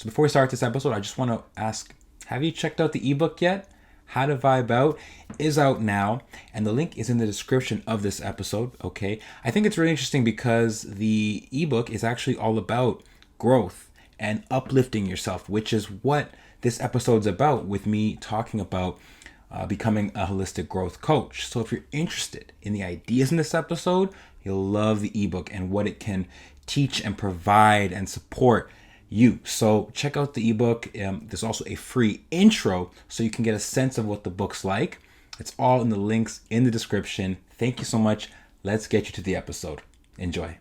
So before we start this episode, I just want to ask, have you checked out the ebook yet? How to Vibe Out is out now, and the link is in the description of this episode, okay? I think it's really interesting because the ebook is actually all about growth and uplifting yourself, which is what this episode's about, with me talking about becoming a holistic growth coach. So if you're interested in the ideas in this episode, you'll love the ebook and what it can teach and provide and support you. So check out the ebook. There's also a free intro so you can get a sense of what the book's like. It's all in the links in the description. Thank you so much. Let's get you to the episode. Enjoy.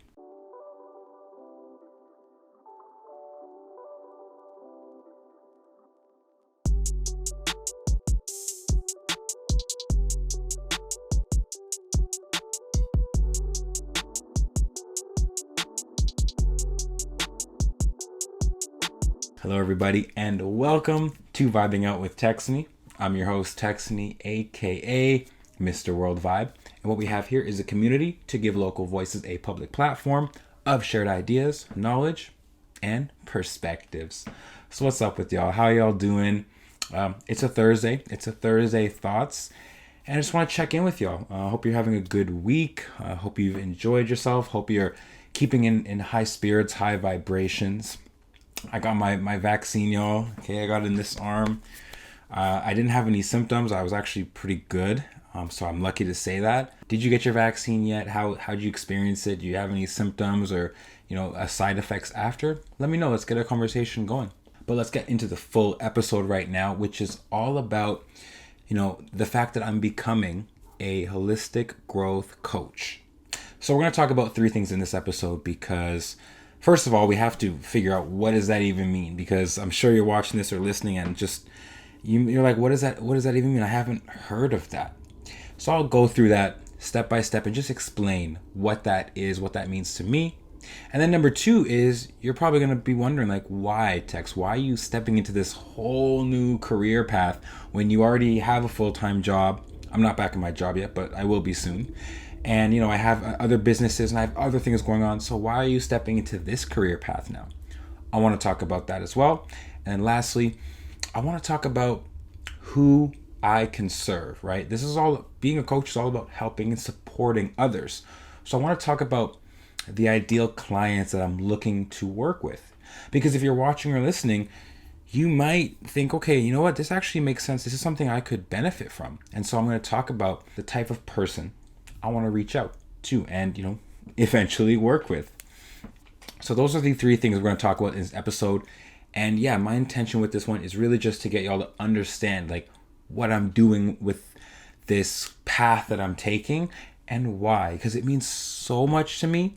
Hello, everybody, and welcome to Vibing Out with Texony. I'm your host, Texony, aka Mr. WorldVibe. And what we have here is a community to give local voices a public platform of shared ideas, knowledge, and perspectives. So what's up with y'all? How y'all doing? It's a Thursday. It's a Thursday Thoughts. And I just want to check in with y'all. I hope you're having a good week. I hope you've enjoyed yourself. Hope you're keeping in high spirits, high vibrations. I got my vaccine, y'all. Okay, I got it in this arm. I didn't have any symptoms. I was actually pretty good. So I'm lucky to say that. Did you get your vaccine yet? How'd you experience it? Do you have any symptoms or, side effects after? Let me know. Let's get a conversation going. But let's get into the full episode right now, which is all about, the fact that I'm becoming a holistic growth coach. So we're going to talk about three things in this episode because first of all, we have to figure out what does that even mean, because I'm sure you're watching this or listening and just you're like, what does that even mean? I haven't heard of that. So I'll go through that step by step and just explain what that is, what that means to me. And then number two is you're probably going to be wondering, like, why, Tex? Why are you stepping into this whole new career path when you already have a full-time job? I'm not back in my job yet, but I will be soon. And, I have other businesses and I have other things going on. So why are you stepping into this career path now? I want to talk about that as well. And lastly, I want to talk about who I can serve, right? Being a coach is all about helping and supporting others. So I want to talk about the ideal clients that I'm looking to work with. Because if you're watching or listening, you might think, okay, you know what? This actually makes sense. This is something I could benefit from. And so I'm going to talk about the type of person I want to reach out to and, eventually work with. So those are the three things we're going to talk about in this episode. And yeah, my intention with this one is really just to get y'all to understand like what I'm doing with this path that I'm taking and why, because it means so much to me.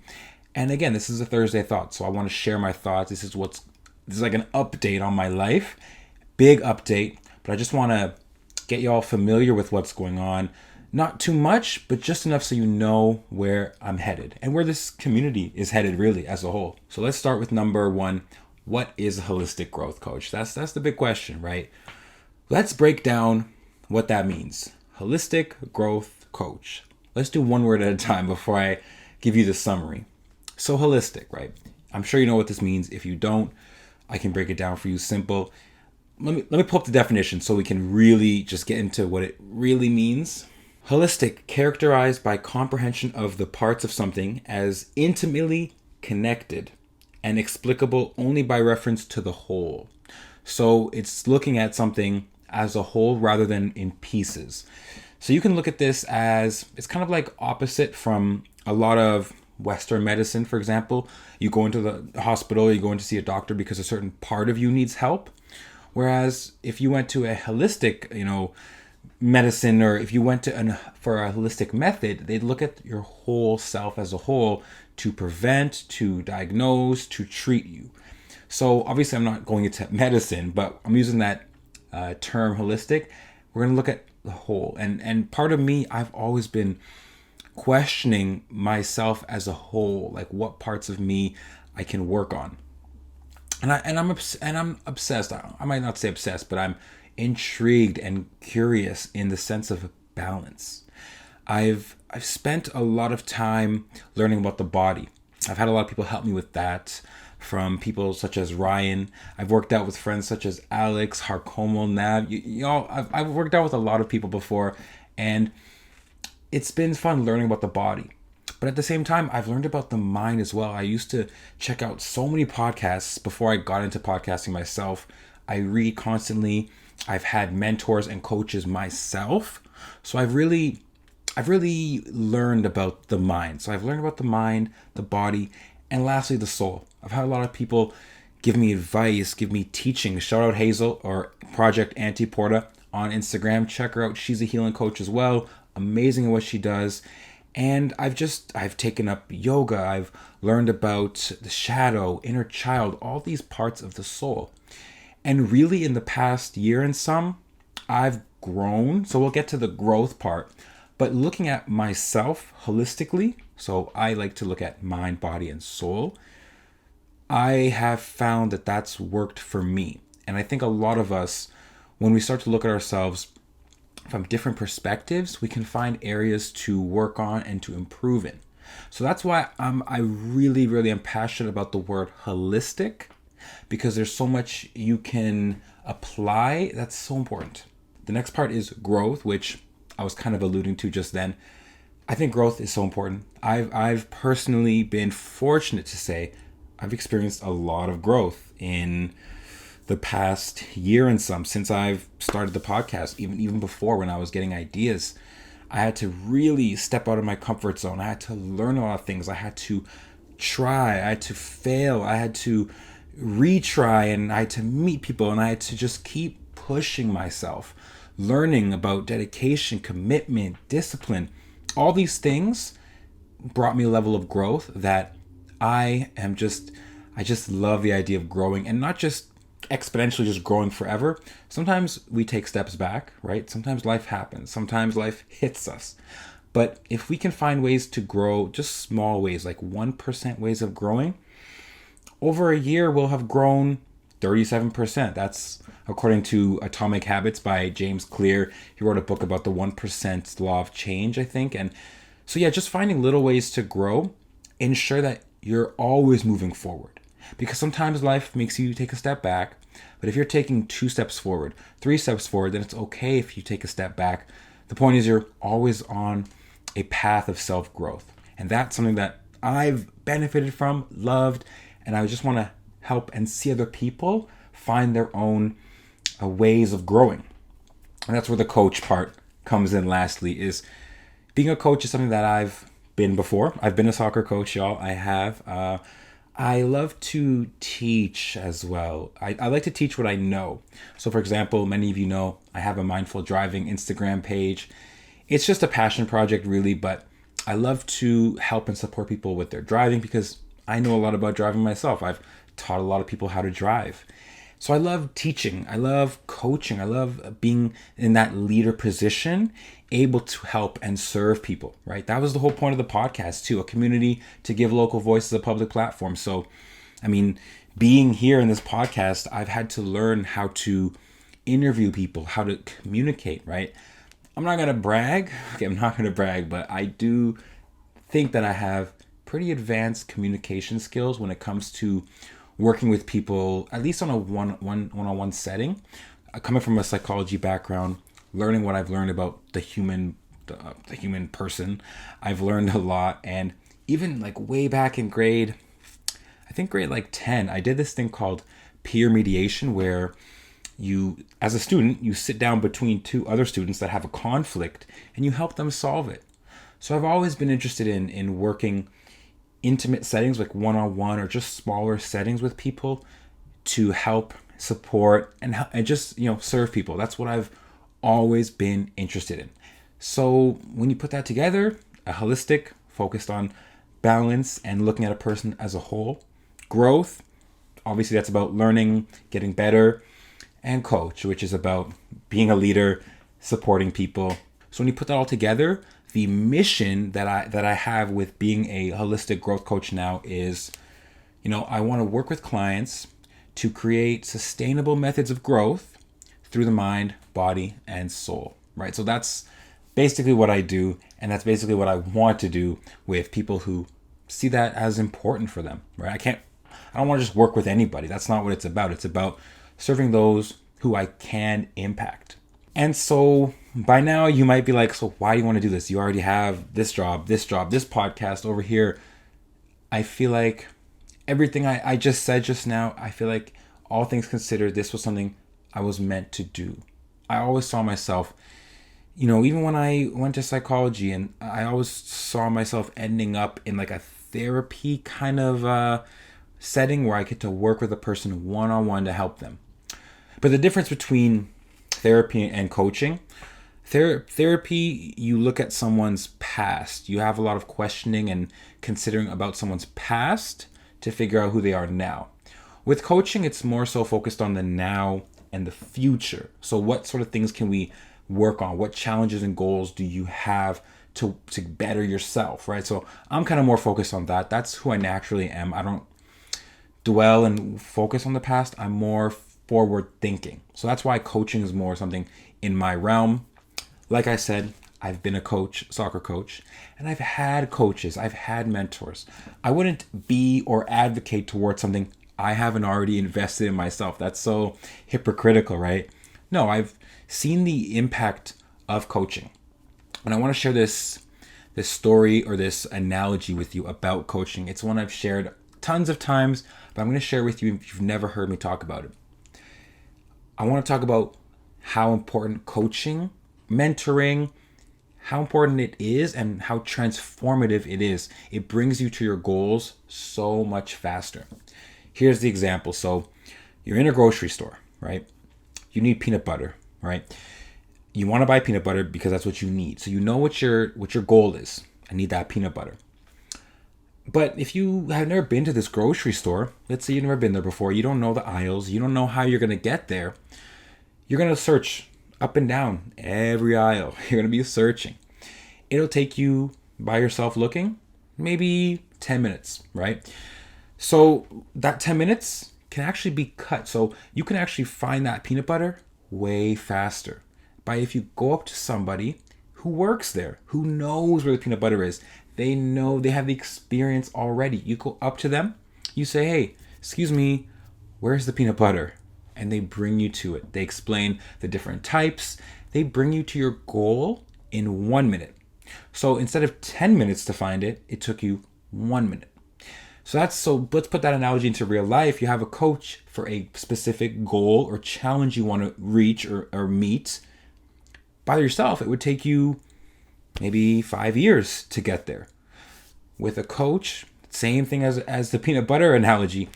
And again, this is a Thursday thought. So I want to share my thoughts. This is like an update on my life, big update, but I just want to get y'all familiar with what's going on. Not too much, but just enough so you know where I'm headed and where this community is headed really as a whole. So let's start with number one. What is a holistic growth coach? That's the big question, right? Let's break down what that means. Holistic growth coach. Let's do one word at a time before I give you the summary. So holistic, right? I'm sure you know what this means. If you don't, I can break it down for you simple. Let me pull up the definition so we can really just get into what it really means. Holistic, characterized by comprehension of the parts of something as intimately connected and explicable only by reference to the whole. So it's looking at something as a whole rather than in pieces. So you can look at this as, it's kind of like opposite from a lot of Western medicine, for example. You go into the hospital, you go in to see a doctor because a certain part of you needs help. Whereas if you went to a holistic, medicine, or if you went to for a holistic method, they'd look at your whole self as a whole to prevent, to diagnose, to treat you. So obviously I'm not going into medicine, but I'm using that term holistic. We're going to look at the whole. And part of me, I've always been questioning myself as a whole, like what parts of me I can work on. And I'm obsessed. I might not say obsessed, but I'm intrigued and curious in the sense of balance. I've spent a lot of time learning about the body. I've had a lot of people help me with that. from people such as Ryan. I've worked out with friends such as Alex, Harkomo, Nav. I've worked out with a lot of people before, and it's been fun learning about the body. But at the same time, I've learned about the mind as well. I used to check out so many podcasts before I got into podcasting myself. I read constantly. I've had mentors and coaches myself. So I've really learned about the mind. So I've learned about the mind, the body, and lastly, the soul. I've had a lot of people give me advice, give me teaching. Shout out Hazel or Project Antiporta on Instagram. Check her out. She's a healing coach as well. Amazing at what she does. And I've taken up yoga. I've learned about the shadow, inner child, all these parts of the soul. And really in the past year and some, I've grown. So we'll get to the growth part. But looking at myself holistically, so I like to look at mind, body, and soul, I have found that that's worked for me. And I think a lot of us, when we start to look at ourselves from different perspectives, we can find areas to work on and to improve in. So that's why I really am passionate about the word holistic, because there's so much you can apply that's so important. The next part is growth, which I was kind of alluding to just then. I think growth is so important. I've personally been fortunate to say I've experienced a lot of growth in the past year and some since I've started the podcast. Even before, when I was getting ideas, I had to really step out of my comfort zone. I had to learn a lot of things. I had to try. I had to fail. I had to retry, and I had to meet people, and I had to just keep pushing myself, learning about dedication, commitment, discipline. All these things brought me a level of growth that I just love the idea of growing, and not just exponentially just growing forever. Sometimes we take steps back, right? Sometimes life happens. Sometimes life hits us. But if we can find ways to grow, just small ways, like 1% ways of growing, over a year we'll have grown 37%. That's according to Atomic Habits by James Clear. He wrote a book about the 1% law of change, I think. And so yeah, just finding little ways to grow, ensure that you're always moving forward. Because sometimes life makes you take a step back, but if you're taking 2 steps forward, 3 steps forward, then it's okay if you take a step back. The point is you're always on a path of self-growth. And that's something that I've benefited from, loved, and I just want to help and see other people find their own ways of growing. And that's where the coach part comes in lastly, is being a coach is something that I've been before. I've been a soccer coach, y'all. I have. I love to teach as well. I like to teach what I know. So for example, many of you know I have a mindful driving Instagram page. It's just a passion project really, but I love to help and support people with their driving because I know a lot about driving myself. I've taught a lot of people how to drive. So I love teaching. I love coaching. I love being in that leader position, able to help and serve people, right? That was the whole point of the podcast too, a community to give local voices a public platform. So, I mean, being here in this podcast, I've had to learn how to interview people, how to communicate, right? I'm not going to brag. Okay, I'm not going to brag, but I do think that I have pretty advanced communication skills when it comes to working with people, at least on a one-on-one setting. Coming from a psychology background, learning what I've learned about the human person, I've learned a lot. And even like way back in grade like 10, I did this thing called peer mediation, where you, as a student, you sit down between 2 other students that have a conflict and you help them solve it. So I've always been interested in working intimate settings, like one-on-one or just smaller settings with people, to help support and just serve people. That's what I've always been interested in. So when you put that together, a holistic, focused on balance and looking at a person as a whole, growth, obviously that's about learning, getting better, and coach, which is about being a leader, supporting people. So when you put that all together, the mission that I have with being a holistic growth coach now is, I want to work with clients to create sustainable methods of growth through the mind, body, and soul, right? So that's basically what I do, and that's basically what I want to do with people who see that as important for them, right? I can't I don't want to just work with anybody. That's not what it's about. It's about serving those who I can impact. And so by now you might be like, so why do you want to do this? You already have this job, this podcast over here. I feel like everything I just said just now, I feel like all things considered, this was something I was meant to do. I always saw myself, even when I went to psychology, and I always saw myself ending up in like a therapy kind of setting where I get to work with a person one-on-one to help them. But the difference between therapy and coaching, therapy, you look at someone's past. You have a lot of questioning and considering about someone's past to figure out who they are now. With coaching, it's more so focused on the now and the future. So what sort of things can we work on? What challenges and goals do you have to better yourself, right? So I'm kind of more focused on that. That's who I naturally am. I don't dwell and focus on the past. I'm more forward thinking. So that's why coaching is more something in my realm. Like I said, I've been a coach, soccer coach, and I've had coaches, I've had mentors. I wouldn't be or advocate towards something I haven't already invested in myself. That's so hypocritical, right? No, I've seen the impact of coaching. And I want to share this story or this analogy with you about coaching. It's one I've shared tons of times, but I'm going to share with you if you've never heard me talk about it. I want to talk about how important coaching, mentoring, how important it is and how transformative it is. It brings you to your goals so much faster. Here's the example. So you're in a grocery store, right? You need peanut butter, right? You want to buy peanut butter because that's what you need. So you know what your goal is. I need that peanut butter. But if you have never been to this grocery store, let's say you've never been there before, you don't know the aisles, you don't know how you're going to get there, you're going to search up and down every aisle. You're going to be searching. It'll take you by yourself looking maybe 10 minutes, right? So that 10 minutes can actually be cut. So you can actually find that peanut butter way faster by if you go up to somebody who works there, who knows where the peanut butter is. They know, they have the experience already. You go up to them, you say, hey, excuse me, where's the peanut butter? And they bring you to it. They explain the different types. They bring you to your goal in 1 minute. So instead of 10 minutes to find it, it took you 1 minute. So let's put that analogy into real life. You have a coach for a specific goal or challenge you want to reach or meet. By yourself, it would take you maybe 5 years to get there. With a coach, same thing as the peanut butter analogy,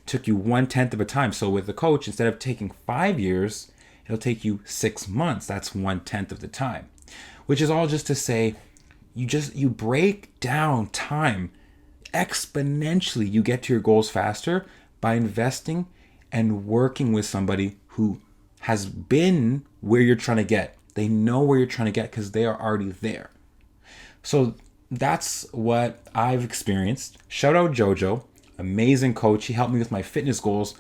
took you 1/10 of a time. So with the coach, instead of taking 5 years, it'll take you 6 months. That's 1/10 of the time, which is all just to say, you break down time exponentially. You get to your goals faster by investing and working with somebody who has been where you're trying to get. They know where you're trying to get because they are already there. So that's what I've experienced. Shout out Jojo, amazing coach. He helped me with my fitness goals.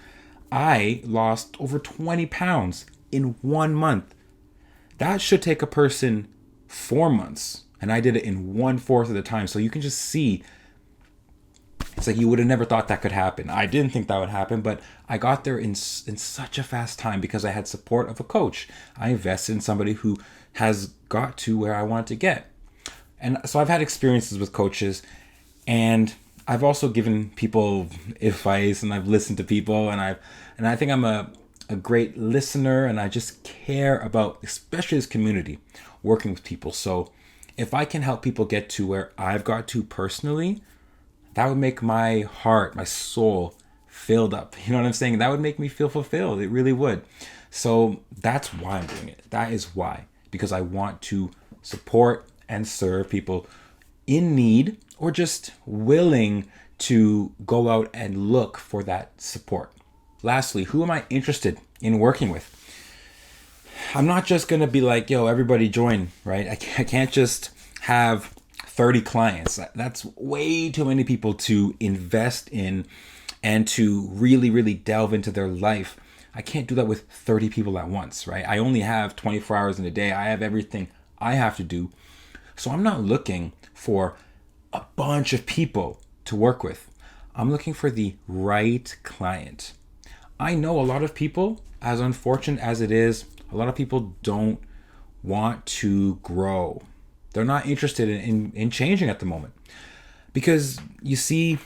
I lost over 20 pounds in 1 month. That should take a person 4 months. And I did it in 1/4 of the time. So you can just see, it's like you would have never thought that could happen. I didn't think that would happen, but I got there in such a fast time because I had support of a coach. I invested in somebody who has got to where I want to get. And so I've had experiences with coaches, and I've also given people advice, and I've listened to people, and I think I'm a great listener, and I just care about, especially this community, working with people. So if I can help people get to where I've got to personally, that would make my heart, my soul filled up. You know what I'm saying? That would make me feel fulfilled. It really would. So that's why I'm doing it. That is why. Because I want to support and serve people in need or just willing to go out and look for that support. Lastly, who am I interested in working with? I'm not just going to be like, yo, everybody join, right? I can't just have 30 clients. That's way too many people to invest in and to really, really delve into their life. I can't do that with 30 people at once, right? I only have 24 hours in a day. I have everything I have to do. So I'm not looking for a bunch of people to work with. I'm looking for the right client. I know a lot of people, as unfortunate as it is, a lot of people don't want to grow. They're not interested in changing at the moment. Because you see,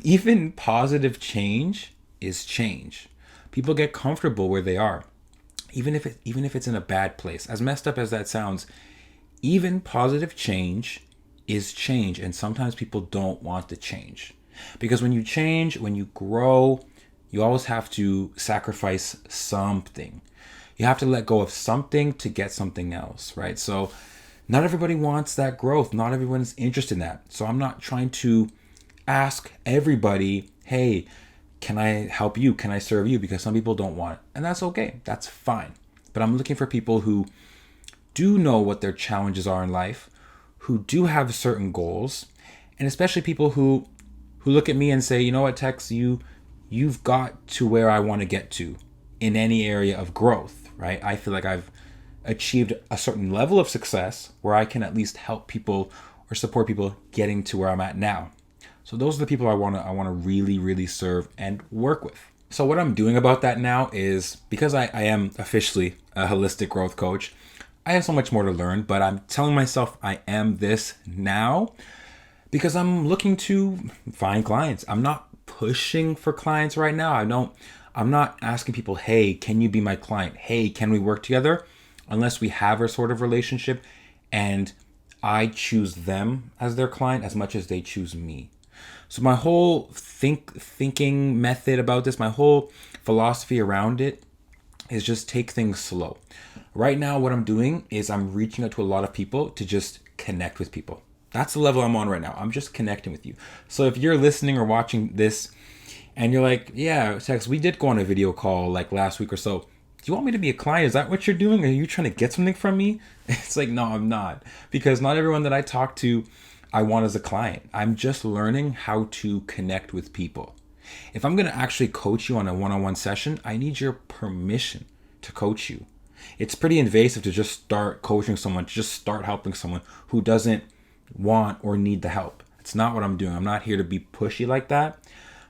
even positive change is change. People get comfortable where they are, even if it's in a bad place. As messed up as that sounds, even positive change is change, and sometimes people don't want to change. Because when you change, when you grow, you always have to sacrifice something. You have to let go of something to get something else, right? So not everybody wants that growth. Not everyone's interested in that. So I'm not trying to ask everybody, hey, can I help you? Can I serve you? Because some people don't want it. And that's okay. That's fine. But I'm looking for people who do know what their challenges are in life, who do have certain goals, and especially people who look at me and say, you know what, Tex, you've got to where I want to get to in any area of growth, right? I feel like I've achieved a certain level of success where I can at least help people or support people getting to where I'm at now. So those are the people I want to really, really serve and work with. So what I'm doing about that now is, because I am officially a holistic growth coach, I have so much more to learn, but I'm telling myself I am this now because I'm looking to find clients. I'm not pushing for clients right now. I'm not asking people, hey, can you be my client? Hey, can we work together? Unless we have a sort of relationship and I choose them as their client as much as they choose me. So my whole thinking method about this, my whole philosophy around it is just take things slow. Right now, what I'm doing is I'm reaching out to a lot of people to just connect with people. That's the level I'm on right now. I'm just connecting with you. So if you're listening or watching this and you're like, yeah, Tex, we did go on a video call like last week or so. Do you want me to be a client? Is that what you're doing? Are you trying to get something from me? It's like, no, I'm not. Because not everyone that I talk to, I want as a client. I'm just learning how to connect with people. If I'm going to actually coach you on a one-on-one session, I need your permission to coach you. It's pretty invasive to just start coaching someone, to just start helping someone who doesn't want or need the help. It's not what I'm doing. I'm not here to be pushy like that.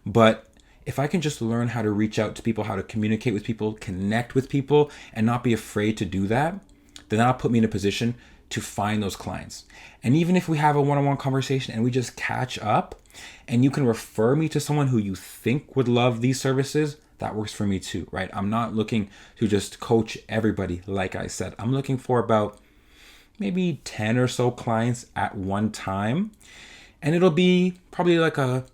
But if I can just learn how to reach out to people, how to communicate with people, connect with people, and not be afraid to do that, then that'll put me in a position to find those clients. And even if we have a one-on-one conversation and we just catch up and you can refer me to someone who you think would love these services, that works for me too, right? I'm not looking to just coach everybody. Like I said, I'm looking for about maybe 10 or so clients at one time. And it'll be probably like a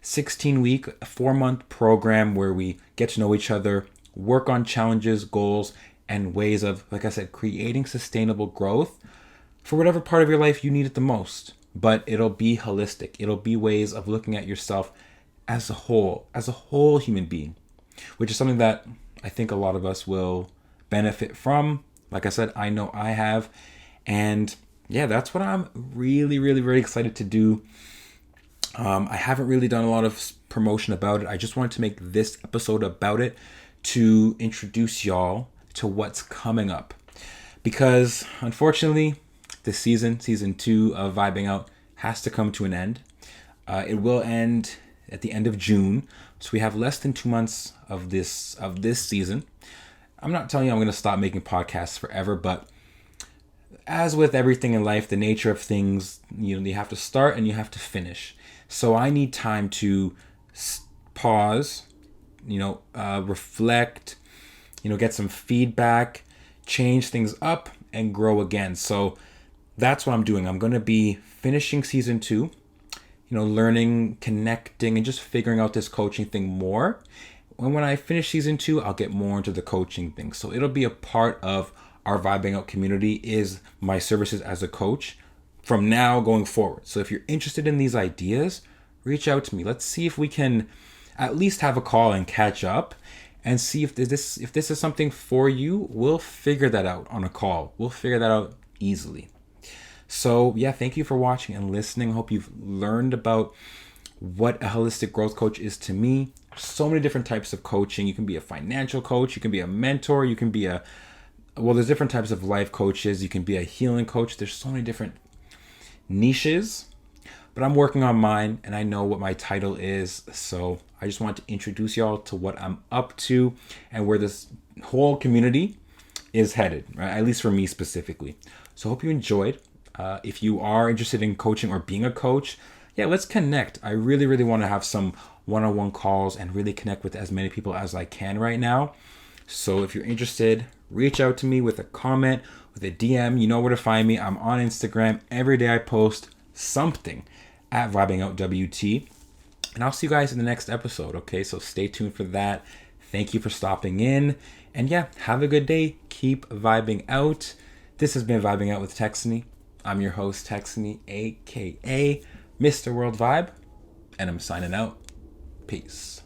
16-week, 4-month program where we get to know each other, work on challenges, goals, and ways of, like I said, creating sustainable growth for whatever part of your life you need it the most. But it'll be holistic. It'll be ways of looking at yourself as a whole human being, which is something that I think a lot of us will benefit from. Like I said, I know I have. And yeah, that's what I'm really, really, very excited to do. I haven't really done a lot of promotion about it. I just wanted to make this episode about it to introduce y'all to what's coming up. Because unfortunately, this season 2 of Vibing Out has to come to an end. It will end at the end of June. So we have less than 2 months of this season. I'm not telling you I'm going to stop making podcasts forever, but as with everything in life, the nature of things, you have to start and you have to finish. So I need time to pause, reflect, get some feedback, change things up, and grow again. So that's what I'm doing. I'm going to be finishing season 2, learning, connecting, and just figuring out this coaching thing more. And when I finish season 2, I'll get more into the coaching thing. So it'll be a part of our Vibing Out community is my services as a coach from now going forward. So if you're interested in these ideas, reach out to me. Let's see if we can at least have a call and catch up and see if this is something for you. We'll figure that out on a call. We'll figure that out easily. So yeah, thank you for watching and listening. I hope you've learned about what a holistic growth coach is to me. So many different types of coaching. You can be a financial coach. You can be a mentor. You can be there's different types of life coaches. You can be a healing coach. There's so many different niches. but I'm working on mine and I know what my title is. So I just want to introduce y'all to what I'm up to and where this whole community is headed, right? At least for me specifically. So I hope you enjoyed. If you are interested in coaching or being a coach, yeah, let's connect. I really, really want to have some one-on-one calls and really connect with as many people as I can right now. So if you're interested, reach out to me with a comment, with a DM. You know where to find me. I'm on Instagram. Every day I post something at VibingOutWT. And I'll see you guys in the next episode, okay? So stay tuned for that. Thank you for stopping in. And yeah, have a good day. Keep vibing out. This has been Vibing Out with Texony. I'm your host, Texony, a.k.a. Mr. World Vibe. And I'm signing out. Peace.